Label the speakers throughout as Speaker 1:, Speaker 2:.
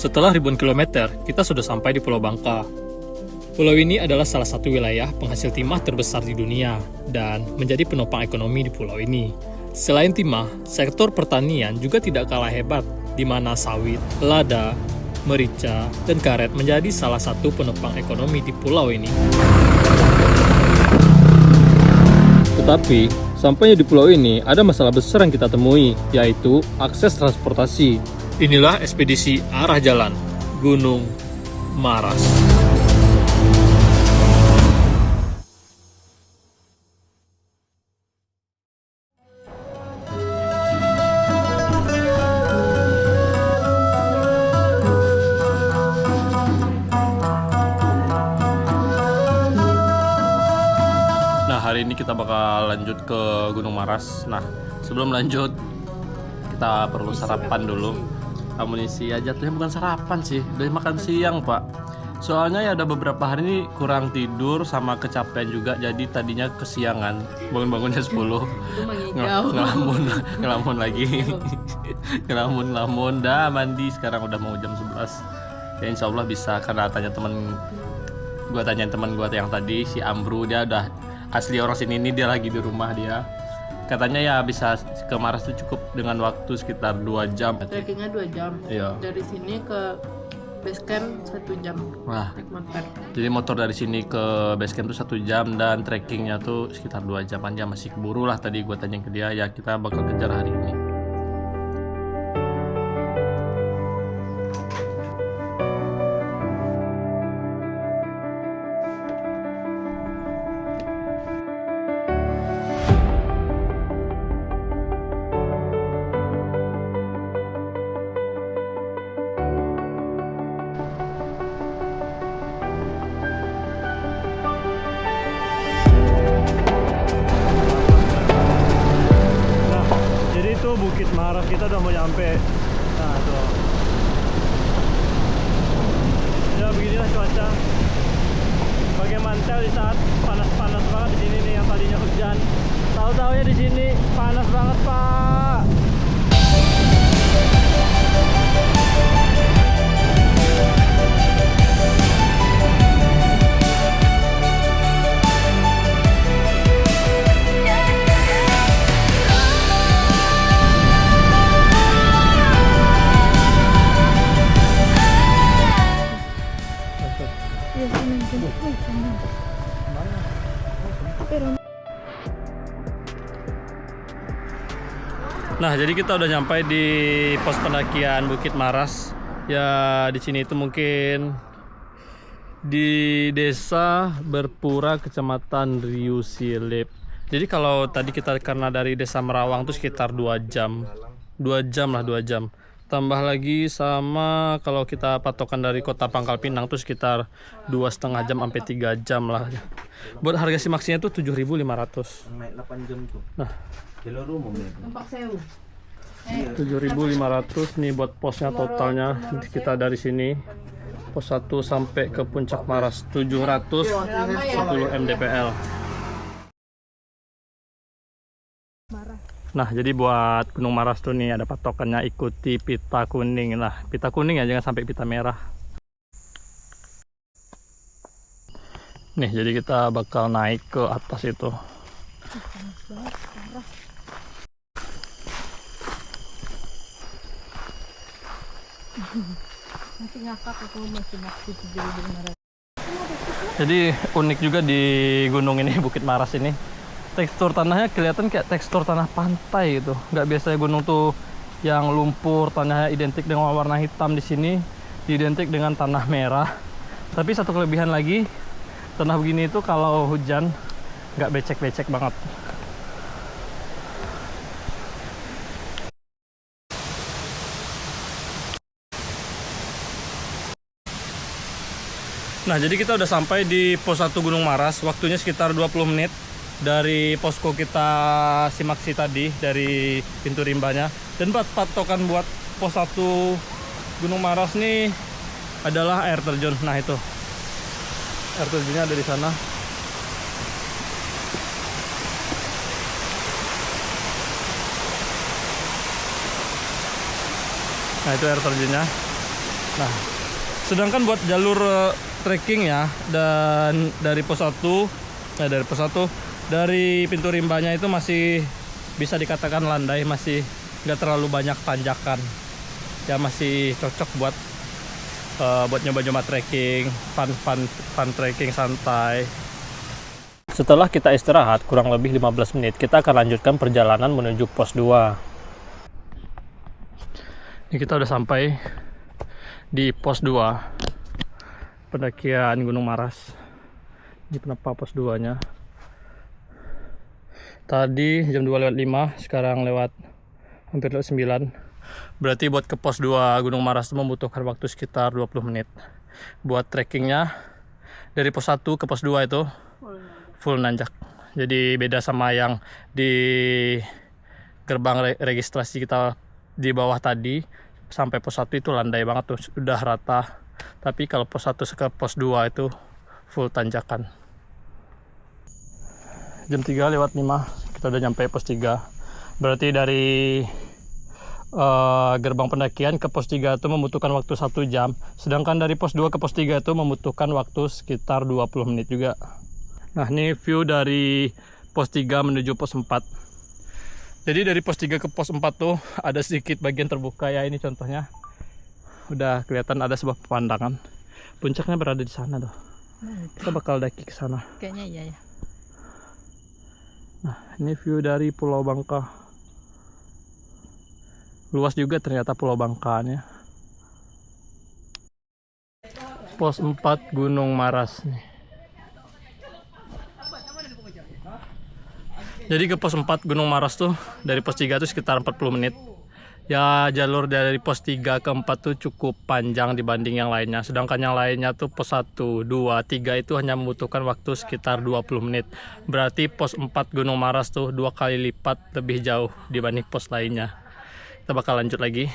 Speaker 1: Setelah ribuan kilometer, kita sudah sampai di Pulau Bangka. Pulau ini adalah salah satu wilayah penghasil timah terbesar di dunia dan menjadi penopang ekonomi di pulau ini. Selain timah, sektor pertanian juga tidak kalah hebat, di mana sawit, lada, merica, dan karet menjadi salah satu penopang ekonomi di pulau ini. Tetapi, sampainya di pulau ini ada masalah besar yang kita temui, yaitu akses transportasi. Inilah ekspedisi arah jalan Gunung Maras. Nah, hari ini kita bakal lanjut ke Gunung Maras. Nah, sebelum lanjut, kita perlu sarapan dulu. Amunisi aja tuh, bukan sarapan sih, udah makan siang pak. Soalnya ya ada beberapa hari ini kurang tidur sama kecapean juga, jadi tadinya kesiangan, bangun-bangunnya 10. Ngelamun lagi. ngelamun dah mandi, sekarang udah mau jam 11. Ya insya Allah bisa, karena tanya teman gua yang tadi, si Ambru, dia udah asli orang sini, ini dia lagi di rumah dia. Katanya ya bisa ke Maras itu cukup dengan waktu sekitar 2 jam.
Speaker 2: Trekkingnya 2 jam.
Speaker 1: Iya.
Speaker 2: Dari sini ke base camp 1 jam.
Speaker 1: Wah.
Speaker 2: Naik motor.
Speaker 1: Jadi motor dari sini ke base camp tuh 1 jam dan trekkingnya tuh sekitar 2 jam aja. Masih keburu lah, tadi gue tanya ke dia, ya kita bakal kejar hari ini. Bukit Maras kita udah mau nyampe. Nah tuh, ya beginilah cuaca. Bagai mantel di saat panas-panas banget di sini nih, yang tadinya hujan, tahu-taunya di sini panas banget pak. Nah, jadi kita udah nyampe di pos pendakian Bukit Maras. Ya, di sini itu mungkin di Desa Berpura, Kecamatan Riusilip. Jadi kalau tadi kita karena dari Desa Merawang itu sekitar 2 jam. 2 jam lah, 2 jam. Tambah lagi sama kalau kita patokan dari Kota Pangkal Pinang tuh sekitar 2,5 jam sampai 3 jam lah. Buat harga simaksinya tuh 7.500. Nah, 7.500 nih buat posnya totalnya. Kita dari sini pos 1 sampai ke puncak Maras 710 mdpl. Nah, jadi buat Gunung Maras tuh nih ada patokannya, ikuti pita kuning lah. Pita kuning ya, jangan sampai pita merah. Nih, jadi kita bakal naik ke atas itu.
Speaker 2: Masih ngakak aku masih maksi 7.500.
Speaker 1: Jadi unik juga di gunung ini, Bukit Maras ini. Tekstur tanahnya kelihatan kayak tekstur tanah pantai gitu. Nggak biasanya gunung tuh yang lumpur, tanahnya identik dengan warna hitam. Di sini identik dengan tanah merah. Tapi satu kelebihan lagi, tanah begini itu kalau hujan nggak becek-becek banget. Nah, jadi kita udah sampai di pos 1 Gunung Maras. Waktunya sekitar 20 menit dari posko kita simaksi tadi, dari pintu rimbanya. Dan patokan buat pos 1 Gunung Maras nih adalah air terjun. Nah, itu air terjunnya ada di sana. Nah, itu air terjunnya. Nah, sedangkan buat jalur trekking ya, dan dari pos 1 dari pintu rimbanya itu masih bisa dikatakan landai, masih nggak terlalu banyak tanjakan ya, masih cocok buat nyoba-nyoba trekking, fun trekking santai. Setelah kita istirahat kurang lebih 15 menit, kita akan lanjutkan perjalanan menuju pos 2. Ini kita udah sampai di pos 2 pendakian Gunung Maras. Ini penepa pos 2 nya. Tadi jam 2:05, sekarang lewat hampir 9. Berarti buat ke pos 2 Gunung Maras itu membutuhkan waktu sekitar 20 menit. Buat trekkingnya dari pos 1 ke pos 2 itu full nanjak. Jadi beda sama yang di gerbang registrasi kita di bawah tadi, sampai pos 1 itu landai banget tuh, udah rata. Tapi kalau pos 1 ke pos 2 itu full tanjakan. Jam 3:05 kita udah nyampe pos 3. Berarti dari gerbang pendakian ke pos 3 itu membutuhkan waktu 1 jam. Sedangkan dari pos 2 ke pos 3 itu membutuhkan waktu sekitar 20 menit juga. Nah, ini view dari pos 3 menuju pos 4. Jadi dari pos 3 ke pos 4 tuh ada sedikit bagian terbuka ya, ini contohnya. Udah kelihatan ada sebuah pemandangan. Puncaknya berada di sana tuh. Kita bakal daki ke sana.
Speaker 2: Kayaknya iya ya.
Speaker 1: Nah, ini view dari Pulau Bangka. Luas juga ternyata Pulau Bangkanya. Pos 4 Gunung Maras nih. Jadi ke pos 4 Gunung Maras tuh dari pos 3 tuh sekitar 40 menit. Ya, jalur dari pos 3 ke 4 tuh cukup panjang dibanding yang lainnya. Sedangkan yang lainnya tuh pos 1, 2, 3 itu hanya membutuhkan waktu sekitar 20 menit. Berarti pos 4 Gunung Maras tuh 2 kali lipat lebih jauh dibanding pos lainnya. Kita bakal lanjut lagi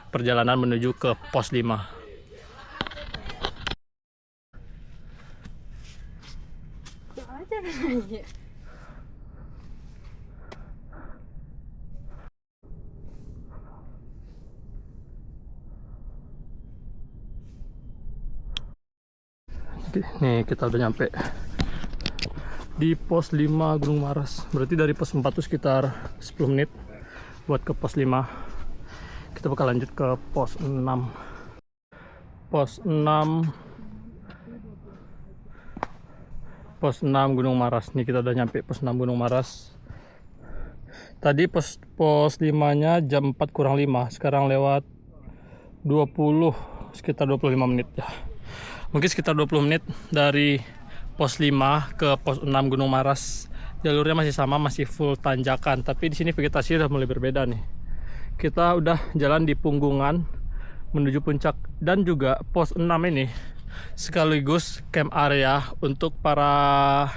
Speaker 1: perjalanan menuju ke pos 5. Nih kita udah nyampe di pos 5 Gunung Maras. Berarti dari pos 4 itu sekitar 10 menit buat ke pos 5. Kita bakal lanjut ke pos 6. Pos 6 Gunung Maras. Nih kita udah nyampe pos 6 Gunung Maras. Tadi pos 5 nya jam 4:05, sekarang lewat 20, sekitar 25 menit ya. Mungkin sekitar 20 menit dari pos 5 ke pos 6 Gunung Maras. Jalurnya masih sama, masih full tanjakan, tapi di sini vegetasi udah mulai berbeda nih. Kita udah jalan di punggungan menuju puncak, dan juga pos 6 ini sekaligus camp area untuk para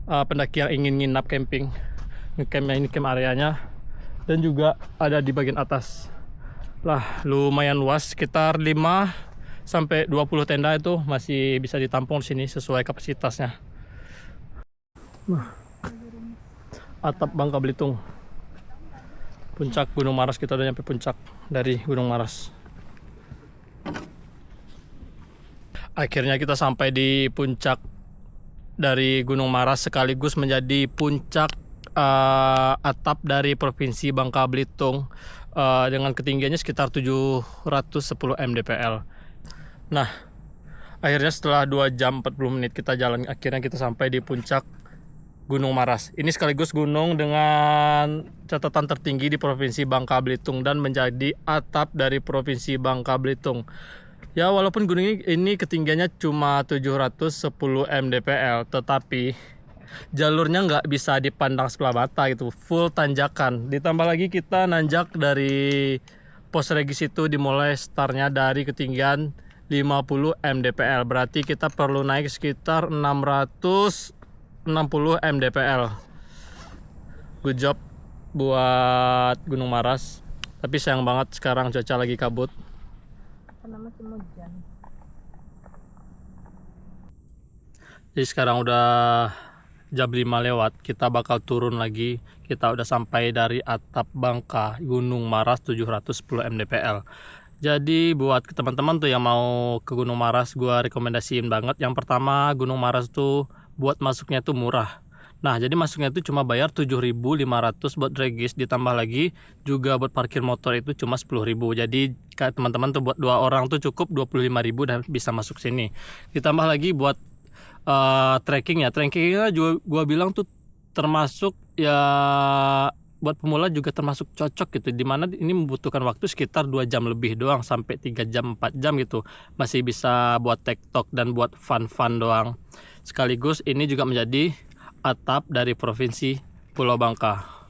Speaker 1: pendaki yang ingin nginap camping. Campnya ini camp areanya, dan juga ada di bagian atas. Lah, lumayan luas, sekitar 5 sampai 20 tenda itu masih bisa ditampung di sini sesuai kapasitasnya. Nah, atap Bangka Belitung. Puncak Gunung Maras, kita udah nyampe puncak dari Gunung Maras. Akhirnya kita sampai di puncak dari Gunung Maras, sekaligus menjadi puncak atap dari Provinsi Bangka Belitung, dengan ketinggiannya sekitar 710 mdpl. Nah, akhirnya setelah 2 jam 40 menit kita jalan, akhirnya kita sampai di puncak Gunung Maras. Ini sekaligus gunung dengan catatan tertinggi di Provinsi Bangka Belitung dan menjadi atap dari Provinsi Bangka Belitung. Ya, walaupun gunung ini ketinggiannya cuma 710 mdpl, tetapi jalurnya nggak bisa dipandang sebelah mata gitu, full tanjakan. Ditambah lagi kita nanjak dari pos regis itu, dimulai startnya dari ketinggian 50 mdpl, berarti kita perlu naik sekitar 660 mdpl. Good job buat Gunung Maras, tapi sayang banget sekarang cuaca lagi kabut.
Speaker 2: Karena masih hujan.
Speaker 1: Jadi sekarang udah jam 5 lewat, kita bakal turun lagi. Kita udah sampai dari atap Bangka Gunung Maras 710 mdpl. Jadi buat teman-teman tuh yang mau ke Gunung Maras, gua rekomendasiin banget. Yang pertama, Gunung Maras tuh buat masuknya tuh murah. Nah, jadi masuknya tuh cuma bayar 7.500 buat regis, ditambah lagi juga buat parkir motor itu cuma 10.000. Jadi kayak teman-teman tuh buat 2 orang tuh cukup 25.000 dan bisa masuk sini. Ditambah lagi buat trekkingnya juga gua bilang tuh termasuk ya buat pemula juga termasuk cocok gitu, dimana ini membutuhkan waktu sekitar 2 jam lebih doang sampai 3 jam 4 jam gitu, masih bisa buat TikTok dan buat fun-fun doang. Sekaligus ini juga menjadi atap dari provinsi Pulau Bangka.